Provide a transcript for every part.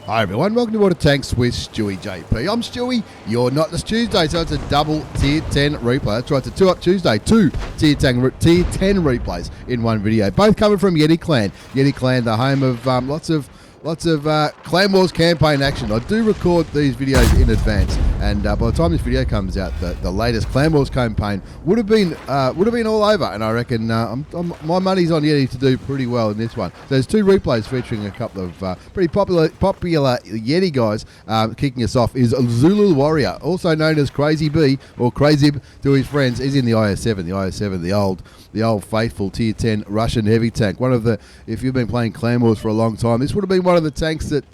Hi everyone, welcome to Water Tanks with StewiejP. I'm Stewie, you're not. This Tuesday, so it's a double Tier 10 replay. That's right, it's a 2-up Tuesday, two Tier 10 replays in one video. Both coming from YETI Clan. YETI Clan, the home of lots of Clan Wars campaign action. I do record these videos in advance, and by the time this video comes out, the latest Clan Wars campaign would have been all over. And I reckon my money's on YETI to do pretty well in this one. So there's two replays featuring a couple of pretty popular YETI guys. Kicking us off is ZULUL Warrior, also known as crazib or crazib to his friends. Is in the IS7. The IS7, the old faithful Tier 10 Russian heavy tank. One of the, if you've been playing Clan Wars for a long time, this would have been one of the tanks that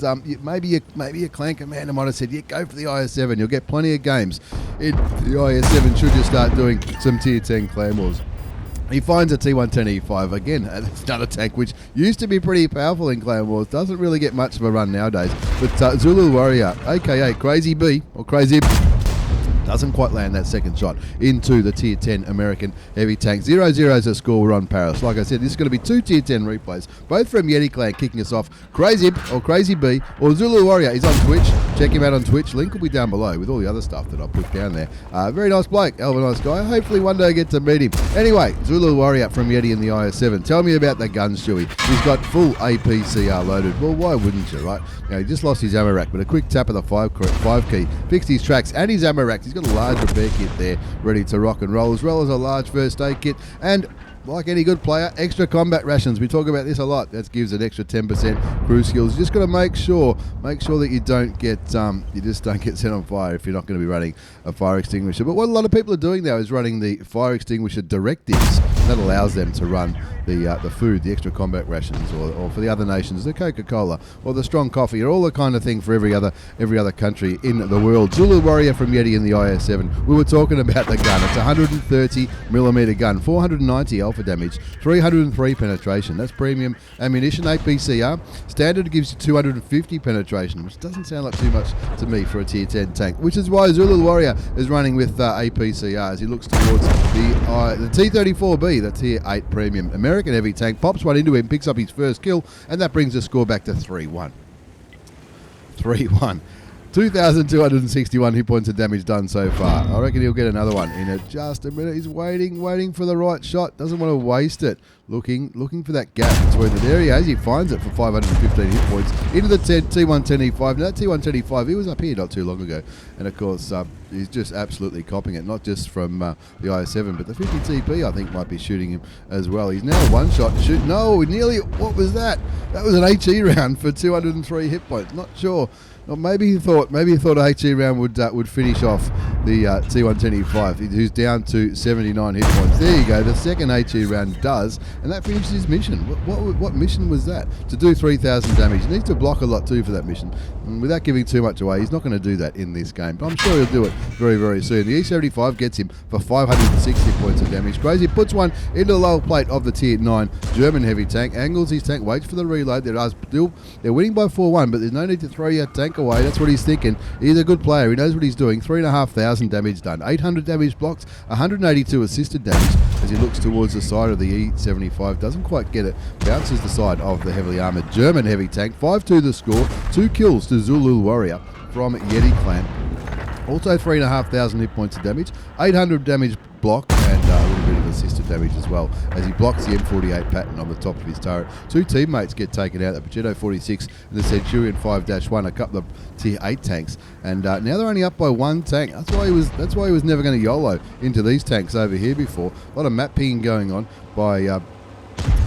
maybe a clan commander might have said, yeah, go for the IS7. You'll get plenty of games. The IS7 should just start doing some Tier 10 Clan Wars. He finds a T110E5 again. That's another tank which used to be pretty powerful in Clan Wars. Doesn't really get much of a run nowadays. But ZULUL Warrior, aka crazib or crazib, doesn't quite land that second shot into the Tier 10 American heavy tank. 0-0 is a score. We're on Paris. Like I said, this is going to be two Tier 10 replays, both from YETI Clan kicking us off. Crazib or crazib or ZULUL Warrior. He's on Twitch. Check him out on Twitch. Link will be down below with all the other stuff that I put down there. Very nice bloke. Hell of a nice guy. Hopefully one day I get to meet him. Anyway, ZULUL Warrior from YETI in the IS7. Tell me about the gun, Stewie. He's got full APCR loaded. Well, why wouldn't you, right? You know, he just lost his ammo rack, but a quick tap of the 5 key fixed his tracks and his ammo racks. He's got a large repair kit there ready to rock and roll, as well as a large first aid kit, and like any good player, extra combat rations. We talk about this a lot. That gives an extra 10% crew skills. You just got to make sure that you don't get you just don't get set on fire if you're not going to be running a fire extinguisher. But what a lot of people are doing now is running the fire extinguisher directives. That allows them to run the food, the extra combat rations, or for the other nations, the Coca-Cola or the strong coffee, or all the kind of thing for every other country in the world. ZULUL Warrior from YETI in the IS7. We were talking about the gun. It's a 130mm gun, 490 alpha damage, 303 penetration. That's premium ammunition. APCR standard gives you 250 penetration, which doesn't sound like too much to me for a Tier 10 tank, which is why ZULUL Warrior is running with APCR as he looks towards the T-34B, the Tier 8 premium American heavy tank. Pops one into him, picks up his first kill, and that brings the score back to 3-1. 3-1. 2,261 hit points of damage done so far. I reckon he'll get another one in just a minute. He's waiting for the right shot. Doesn't want to waste it. Looking for that gap between the. There he is. He finds it for 515 hit points into the T110E5. Now that T110E5, he was up here not too long ago, and of course he's just absolutely copying it. Not just from the IS7, but the 50TP I think might be shooting him as well. He's now one shot shoot. No, nearly. What was that? That was an HE round for 203 hit points. Not sure. Well, maybe he thought a HE round would finish off the T110E5, who's down to 79 hit points. There you go. The second HE round does, and that finishes his mission. What mission was that? To do 3,000 damage. He needs to block a lot too for that mission. And without giving too much away, he's not going to do that in this game. But I'm sure he'll do it very, very soon. The E75 gets him for 560 points of damage. Crazy puts one into the lower plate of the Tier 9 German heavy tank. Angles his tank, waits for the reload. They're winning by 4-1, but there's no need to throw your tank away. That's what he's thinking. He's a good player. He knows what he's doing. 3,500 damage done. 800 damage blocked. 182 assisted damage as he looks towards the side of the E75. Doesn't quite get it. Bounces the side of the heavily armoured German heavy tank. 5-2 the score. 2 kills to ZULUL Warrior from YETI Clan. Also 3,500 hit points of damage. 800 damage blocked, and a little bit of assisted damage as well as he blocks the M48 pattern on the top of his turret. Two teammates get taken out, the Pagetto 46 and the Centurion 5-1, a couple of Tier 8 tanks, and now they're only up by one tank. That's why he was never going to YOLO into these tanks over here before. A lot of map pinging going on by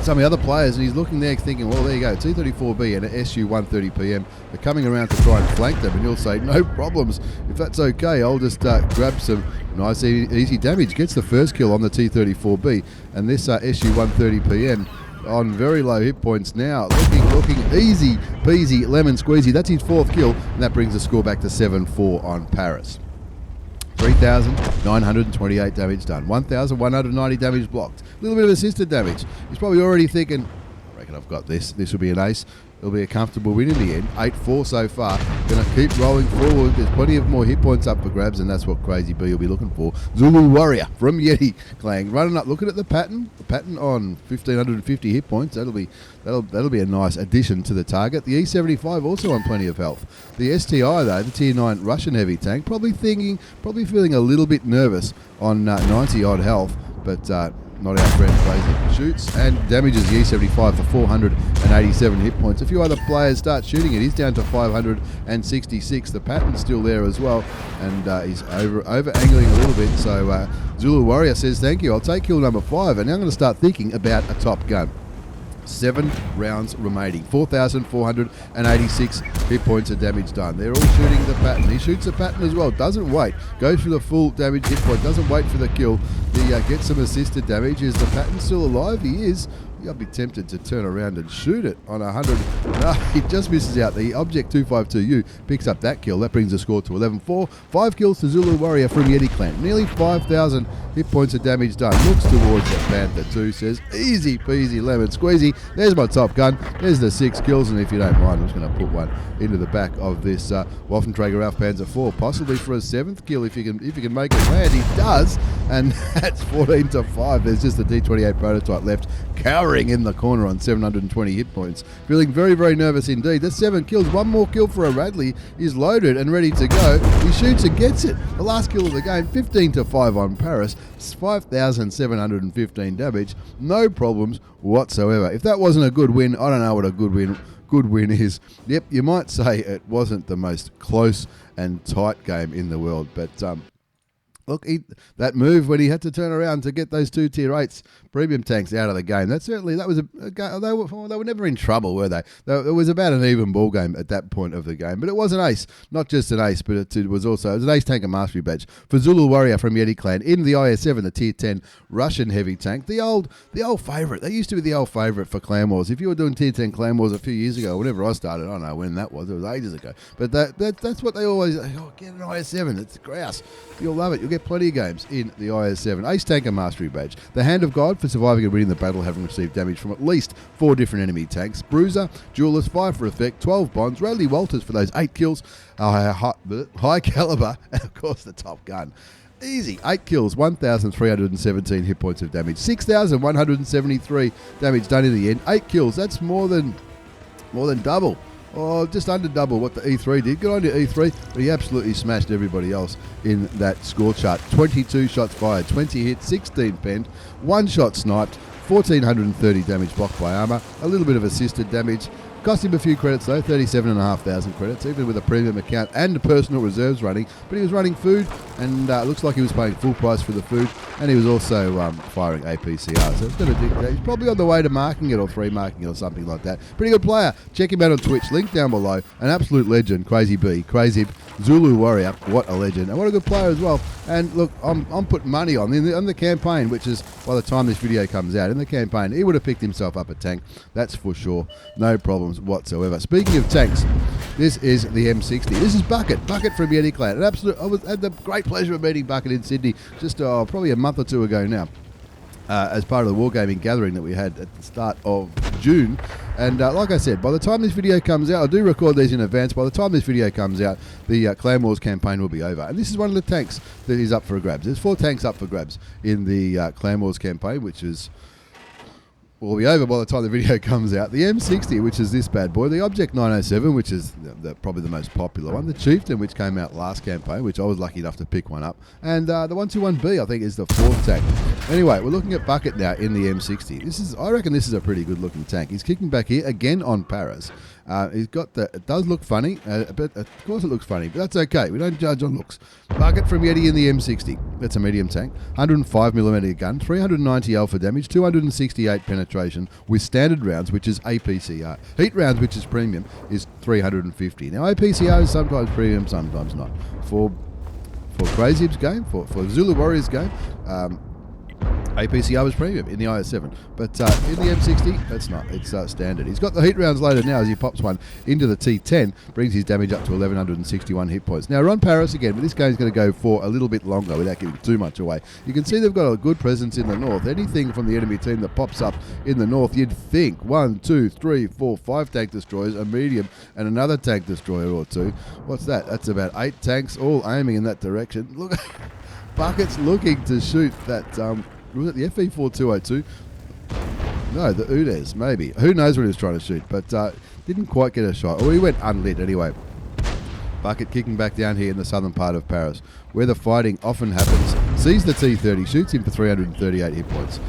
some of the other players, and he's looking there thinking, well, there you go, T-34B and an SU-130PM. They're coming around to try and flank them, and he'll say, no problems. If that's okay, I'll just grab some nice easy damage. Gets the first kill on the T-34B, and this SU-130PM on very low hit points now. Looking easy peasy, lemon squeezy. That's his fourth kill, and that brings the score back to 7-4 on Paris. 3,928 damage done. 1,190 damage blocked. A little bit of assisted damage. He's probably already thinking, I reckon reckon I've got this. This will be an ace. It'll be a comfortable win in the end. 8-4 so far. Going to keep rolling forward. There's plenty of more hit points up for grabs, and that's what Crazy B will be looking for. ZULUL Warrior from YETI Clang running up, looking at the pattern. The pattern on 1,550 hit points. That'll be a nice addition to the target. The E75 also on plenty of health. The STI though, the Tier 9 Russian heavy tank, probably feeling a little bit nervous on 90 odd health, but not our friend Crazy. Shoots and damages the E75 for 487 hit points. A few other players start shooting it. He's down to 566. The pattern's still there as well, and he's over angling a little bit. So ZULUL Warrior says, thank you, I'll take kill number 5, and now I'm going to start thinking about a top gun. 7 rounds remaining, 4,486 hit points of damage done. They're all shooting the pattern. He shoots the pattern as well, doesn't wait, goes for the full damage hit point, doesn't wait for the kill. He gets some assisted damage. Is the pattern still alive? He is. I'd be tempted to turn around and shoot it on 100. No, he just misses out. The Object 252U picks up that kill. That brings the score to 11-4. 5 kills to ZULUL Warrior from YETI Clan. Nearly 5,000 hit points of damage done. Looks towards the Panther 2. Says, easy peasy lemon squeezy. There's my top gun. There's the 6 kills. And if you don't mind, I'm just going to put one into the back of this Waffenträger Ralph Panzer 4. Possibly for a 7th kill if you can make it land. He does. And that's 14-5. There's just the D28 prototype left, cowering in the corner on 720 hit points. Feeling very, very nervous indeed. That's 7 kills. One more kill for a Radley. He's loaded and ready to go. He shoots and gets it. The last kill of the game, 15-5 on Paris. 5,715 damage. No problems whatsoever. If that wasn't a good win, I don't know what a good win is. Yep, you might say it wasn't the most close and tight game in the world, but look, that move when he had to turn around to get those 2 Tier 8s premium tanks out of the game, that was they were never in trouble, were they? It was about an even ball game at that point of the game, but it was an ace, not just an ace, but it was an ace tank and mastery badge for ZULUL Warrior from YETI Clan in the IS7, the Tier 10 Russian heavy tank, the old favourite. They used to be the old favourite for Clan Wars. If you were doing Tier 10 Clan Wars a few years ago, whenever I started, I don't know when that was. It was ages ago, but that's what they always. Oh, get an IS7. It's grouse. You'll love it. You'll get plenty of games in the IS7. Ace tank and mastery badge. The Hand of God for surviving and winning the battle, having received damage from at least 4 different enemy tanks. Bruiser, Duelist, 5 for effect, 12 bonds. Radley Walters for those 8 kills. High caliber, and of course the top gun. Easy. 8 kills, 1,317 hit points of damage. 6,173 damage done in the end. 8 kills. That's more than double. Oh, just under double what the E3 did. Good on you, E3. But he absolutely smashed everybody else in that score chart. 22 shots fired, 20 hits, 16 penned, 1 shot sniped, 1,430 damage blocked by armour, a little bit of assisted damage. Cost him a few credits though, 37,500 credits, even with a premium account and personal reserves running. But he was running food, and it looks like he was paying full price for the food, and he was also firing APCR. So it's going to dictate. He's probably on the way to marking it or 3 marking it or something like that. Pretty good player. Check him out on Twitch. Link down below. An absolute legend. Crazy B, crazib, ZULUL Warrior. What a legend, and what a good player as well. And look, I'm putting money on the campaign, which is by the time this video comes out, in the campaign, he would have picked himself up a tank. That's for sure. No problems whatsoever. Speaking of tanks, this is the M60. This is Bucket from YETI Clan. I had the great pleasure of meeting Bucket in Sydney just probably a month or 2 ago now, as part of the Wargaming gathering that we had at the start of June. And like I said, by the time this video comes out, I do record these in advance. By the time this video comes out, the Clan Wars campaign will be over. And this is one of the tanks that is up for grabs. There's 4 tanks up for grabs in the Clan Wars campaign, which will be over by the time the video comes out. The M60, which is this bad boy. The Object 907, which is probably the most popular one. The Chieftain, which came out last campaign, which I was lucky enough to pick one up. And the 121B, I think, is the 4th tank. Anyway, we're looking at Bucket now in the M60. I reckon this is a pretty good looking tank. He's kicking back here again on Paris. He's got it does look funny, but of course it looks funny, but that's okay. We don't judge on looks. Bucket from YETI in the M60. That's a medium tank. 105mm gun, 390 alpha damage, 268 penetration with standard rounds, which is APCR. Heat rounds, which is premium, is 350. Now APCR is sometimes premium, sometimes not. For Crazib's game, for ZULUL Warrior's game, APCR was premium in the IS7, but in the M60, that's not. It's standard. He's got the heat rounds loaded now as he pops one into the T10, brings his damage up to 1,161 hit points. Now, Ron Paris again, but this game's going to go for a little bit longer without giving too much away. You can see they've got a good presence in the north. Anything from the enemy team that pops up in the north, you'd think 1, 2, 3, 4, 5 tank destroyers, a medium, and another tank destroyer or two. What's that? That's about 8 tanks all aiming in that direction. Look, Bucket's looking to shoot that... was it the FE4202? No, the UDES, maybe. Who knows what he was trying to shoot, but didn't quite get a shot. Or he went unlit anyway. Bucket kicking back down here in the southern part of Paris, where the fighting often happens. Sees the T30, shoots him for 338 hit points.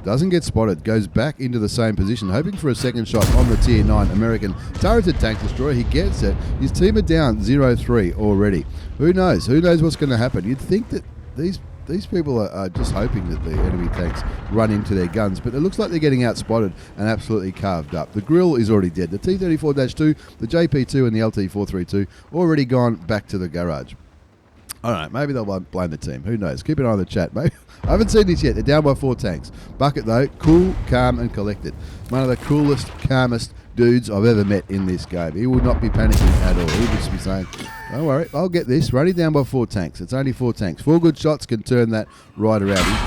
Doesn't get spotted, goes back into the same position, hoping for a second shot on the Tier 9 American turreted tank destroyer. He gets it. His team are down 0-3 already. Who knows? Who knows what's going to happen? You'd think that these people are just hoping that the enemy tanks run into their guns, but it looks like they're getting outspotted and absolutely carved up. The grill is already dead. The T34-2, the JP2 and the LT432 already gone back to the garage. I don't know, maybe they'll blame the team. Who knows? Keep an eye on the chat, maybe. I haven't seen this yet. They're down by 4 tanks. Bucket, though, cool, calm and collected. One of the coolest, calmest dudes I've ever met in this game. He would not be panicking at all. He'd just be saying, don't worry, I'll get this. Running down by 4 tanks. It's only 4 tanks. 4 good shots can turn that right around. He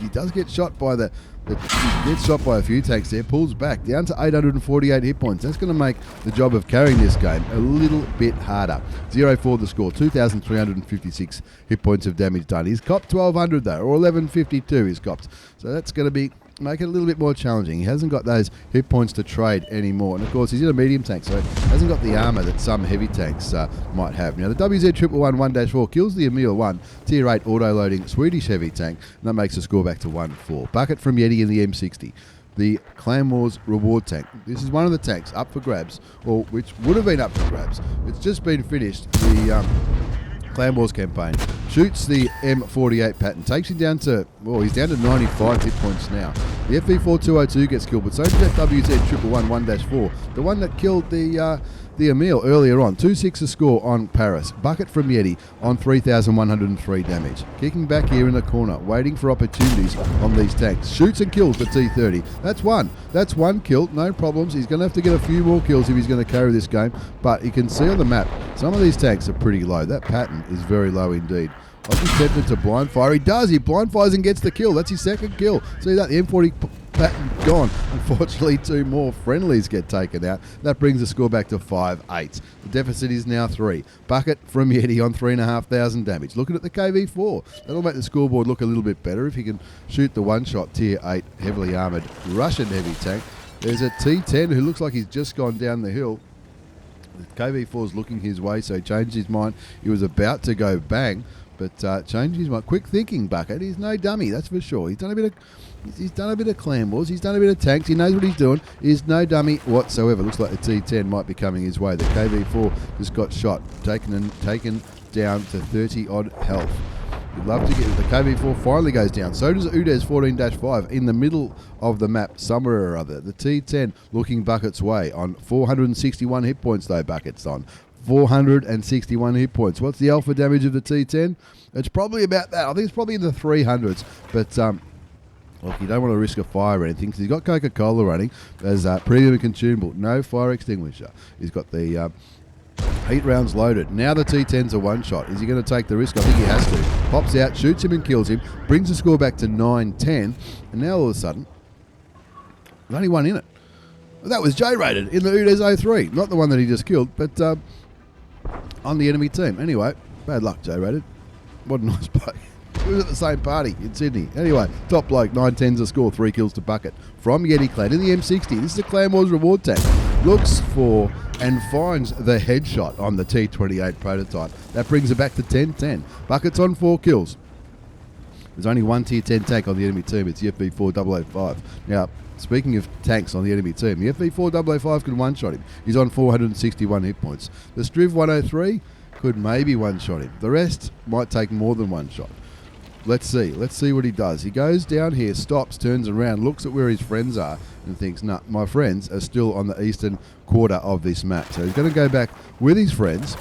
does get shot by he gets shot by a few tanks there, pulls back down to 848 hit points. That's going to make the job of carrying this game a little bit harder. 0-4 the score, 2,356 hit points of damage done. He's copped 1,200 though, or 1,152 he's copped. So that's going to make it a little bit more challenging. He hasn't got those hit points to trade anymore. And of course, he's in a medium tank, so he hasn't got the armour that some heavy tanks might have. Now, the WZ111-1-4 kills the Emil 1 Tier 8 auto-loading Swedish heavy tank, and that makes the score back to 1-4. Bucket from YETI in the M60. The Clan Wars reward tank. This is one of the tanks up for grabs, or which would have been up for grabs. It's just been finished. The Clan Wars campaign shoots the M48 pattern, takes him down to, he's down to 95 hit points now. The FE4202 gets killed, but so does that WZ111-1-4, the one that killed the Emil earlier on. 2-6 a score on Paris. Bucket from YETI on 3,103 damage. Kicking back here in the corner, waiting for opportunities on these tanks. Shoots and kills the T30. That's one. That's one kill, no problems. He's going to have to get a few more kills if he's going to carry this game, but you can see on the map, some of these tanks are pretty low. That pattern is very low indeed. I'll be tempted to blind fire. He does. He blind fires and gets the kill. That's his second kill. See that? The M40 pattern gone. Unfortunately, 2 more friendlies get taken out. That brings the score back to 5-8. The deficit is now 3. Bucket from YETI on 3,500 damage. Looking at the KV4. That'll make the scoreboard look a little bit better if he can shoot the one-shot Tier 8 heavily armoured Russian heavy tank. There's a T10 who looks like he's just gone down the hill. The KV4's looking his way, so he changed his mind. He was about to go bang, but changed his mind. Quick thinking, Bucket. He's no dummy, that's for sure. He's done a bit of Clan Wars. He's done a bit of tanks. He knows what he's doing. He's no dummy whatsoever. Looks like the T10 might be coming his way. The KV4 just got shot, taken down to 30 odd health. You'd love to get the KV4 finally goes down. So does UDES 14-5 in the middle of the map somewhere or other. The T10 looking Bucket's way on 461 hit points though. Bucket's on 461 hit points. What's the alpha damage of the T10? It's probably about that. I think it's probably in the 300s. But look, you don't want to risk a fire or anything because he's got Coca-Cola running as premium and consumable. No fire extinguisher. He's got the heat rounds loaded. Now the T10's a one-shot. Is he going to take the risk? I think he has to. Pops out, shoots him and kills him. Brings the score back to 9-10. And now all of a sudden, there's only one in it. That was J-rated in the UDES 03. Not the one that he just killed, but on the enemy team. Anyway, bad luck, J-rated. What a nice bloke. He was at the same party in Sydney. Anyway, top bloke, 9-10's a score, 3 kills to Bucket. From YETI Clan in the M60. This is the Clan Wars reward tank. Looks for and finds the headshot on the T28 prototype. That brings it back to 10-10. Bucket's on 4 kills. There's only one Tier 10 tank on the enemy team. It's the FV4005. Now, speaking of tanks on the enemy team, the FV4005 can one-shot him. He's on 461 hit points. The Striv 103 could maybe one-shot him. The rest might take more than one shot. Let's see. Let's see what he does. He goes down here, stops, turns around, looks at where his friends are, and thinks, nah, my friends are still on the eastern quarter of this map. So he's going to go back with his friends.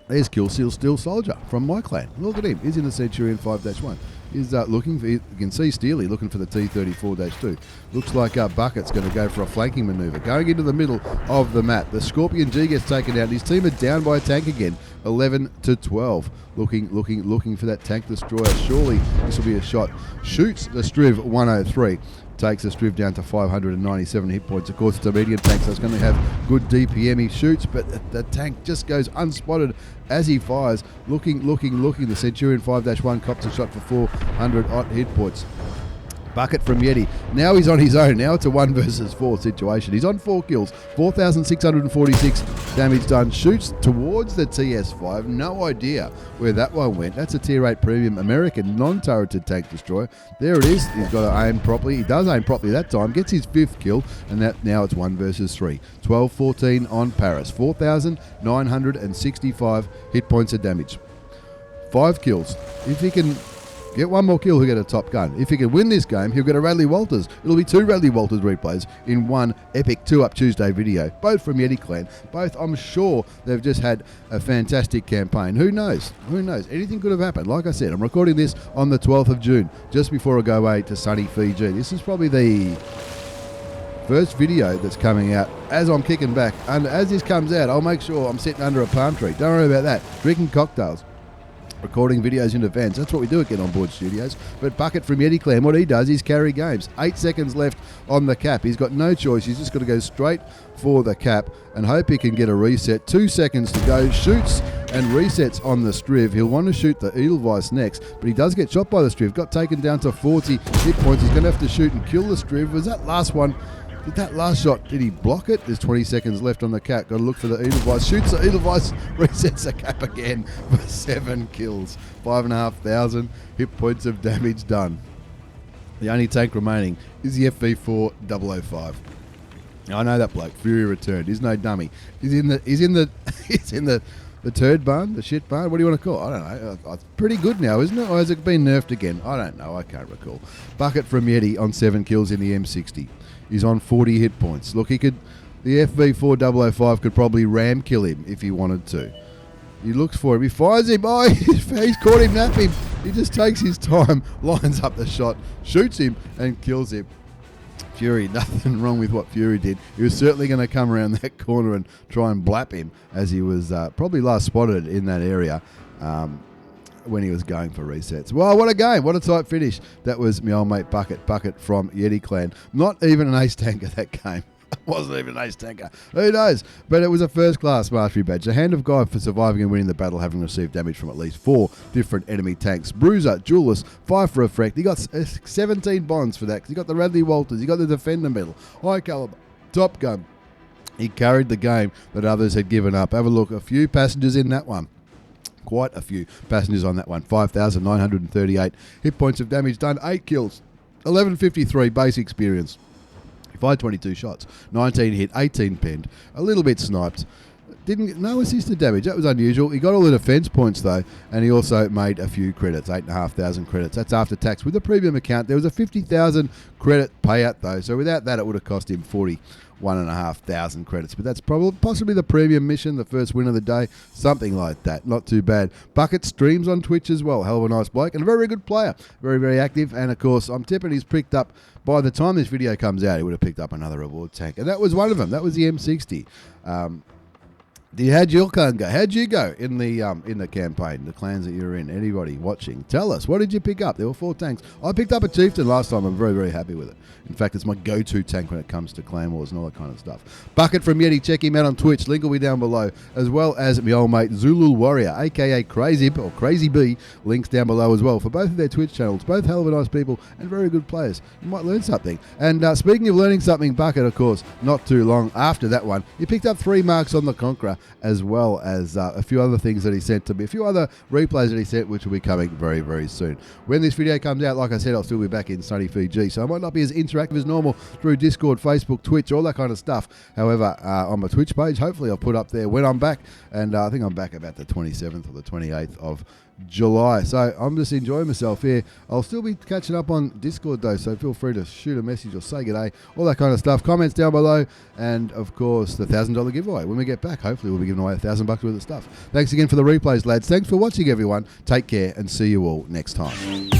There's Kill Seal Steel Soldier from my clan. Look at him. He's in the Centurion 5-1. is looking for, you can see Steely looking for the T-34-2. Looks like Bucket's going to go for a flanking manoeuvre. Going into the middle of the map. The Scorpion G gets taken out. His team are down by a tank again. 11-12. Looking for that tank destroyer. Surely this will be a shot. Shoots the Striv 103. Takes the Striv down to 597 hit points. Of course, it's a medium tank, so it's going to have good DPM. He shoots, but the tank just goes unspotted as he fires. Looking. The Centurion 5-1 cops a shot for 400 odd hit points. Bucket from YETI. Now he's on his own. Now it's a 1 versus 4 situation. He's on 4 kills, 4,646 damage done. Shoots towards the TS5. No idea where that one went. That's a Tier 8 Premium American non-turreted tank destroyer. There it is. He's got to aim properly. He does aim properly that time. Gets his 5th kill, and now it's 1 versus 3. 12-14 on Paris. 4,965 hit points of damage. 5 kills. If he can get 1 more kill, he'll get a top gun. If he can win this game, he'll get a Radley Walters. It'll be 2 Radley Walters replays in one epic 2-up Tuesday video. Both from YETI Clan. Both, I'm sure, they've just had a fantastic campaign. Who knows? Anything could have happened. Like I said, I'm recording this on the 12th of June, just before I go away to sunny Fiji. This is probably the first video that's coming out as I'm kicking back. And as this comes out, I'll make sure I'm sitting under a palm tree. Don't worry about that. Drinking cocktails. Recording videos in advance. That's what we do at Get On Board Studios. But Bucket from YETI Clan, what he does is carry games. 8 seconds left on the cap. He's got no choice. He's just got to go straight for the cap and hope he can get a reset. 2 seconds to go. Shoots and resets on the Striv. He'll want to shoot the Edelweiss next, but he does get shot by the Striv. Got taken down to 40 hit points. He's going to have to shoot and kill the Striv. Was that last one? Did that last shot, did he block it? There's 20 seconds left on the cap. Got to look for the Edelweiss. Shoots the Edelweiss, resets the cap again for 7 kills. 5,500 hit points of damage done. The only tank remaining is the FV4 005. Now, I know that bloke. Fury returned. He's no dummy. He's in the turd barn, the shit barn. What do you want to call it? I don't know. It's pretty good now, isn't it? Or has it been nerfed again? I don't know. I can't recall. Bucket from YETI on 7 kills in the M60. He's on 40 hit points. Look, the FV4 005 could probably ram kill him if he wanted to. He looks for him. He fires him. Oh, he's caught him napping. He just takes his time, lines up the shot, shoots him, and kills him. Fury, nothing wrong with what Fury did. He was certainly going to come around that corner and try and blap him, as he was probably last spotted in that area when he was going for resets. Well, what a game. What a tight finish. That was my old mate Bucket from YETI Clan. Not even an ace tanker that game. Wasn't even an ace tanker. Who knows? But it was a first-class mastery badge. The hand of God for surviving and winning the battle, having received damage from at least 4 different enemy tanks. Bruiser, Duelist, 5 for effect. He got 17 bonds for that, because he got the Radley Walters, he got the Defender Medal, High Caliber, Top Gun. He carried the game that others had given up. Have a look. A few passengers in that one. Quite a few passengers on that one. 5,938 hit points of damage done. 8 kills. 1153 base experience. 522 shots. 19 hit. 18 penned. A little bit sniped. Didn't get no assisted damage. That was unusual. He got all the defense points though, and he also made a few credits. 8,500 credits. That's after tax. With the premium account, there was a 50,000 credit payout though. So without that, it would have cost him 41,500 credits. But that's possibly the premium mission, the first win of the day, something like that. Not too bad. Bucket streams on Twitch as well. Hell of a nice bloke and a very, very good player. Very, very active. And of course, I'm tipping he's picked up, by the time this video comes out, he would have picked up another reward tank. And that was one of them. That was the M60. How'd your clan go? How'd you go in the campaign, the clans that you're in? Anybody watching? Tell us. What did you pick up? There were 4 tanks. I picked up a Chieftain last time. I'm very, very happy with it. In fact, it's my go-to tank when it comes to clan wars and all that kind of stuff. Bucket from YETI. Check him out on Twitch. Link will be down below. As well as my old mate ZULUL Warrior, a.k.a. crazib or Crazy B. Links down below as well for both of their Twitch channels. Both hell of a nice people and very good players. You might learn something. And speaking of learning something, Bucket, of course, not too long after that one, he picked up 3 marks on the Conqueror, as well as a few other things that he sent to me, a few other replays that he sent, which will be coming very, very soon. When this video comes out, like I said, I'll still be back in sunny Fiji, so I might not be as interactive as normal through Discord, Facebook, Twitch, all that kind of stuff. However, on my Twitch page, hopefully I'll put up there when I'm back, and I think I'm back about the 27th or the 28th of July. So I'm just enjoying myself here. I'll still be catching up on Discord though, so feel free to shoot a message or say g'day, all that kind of stuff. Comments down below, and of course the $1,000 giveaway. When we get back, hopefully we'll be giving away $1,000 worth of stuff. Thanks again for the replays, lads. Thanks for watching, everyone. Take care and see you all next time.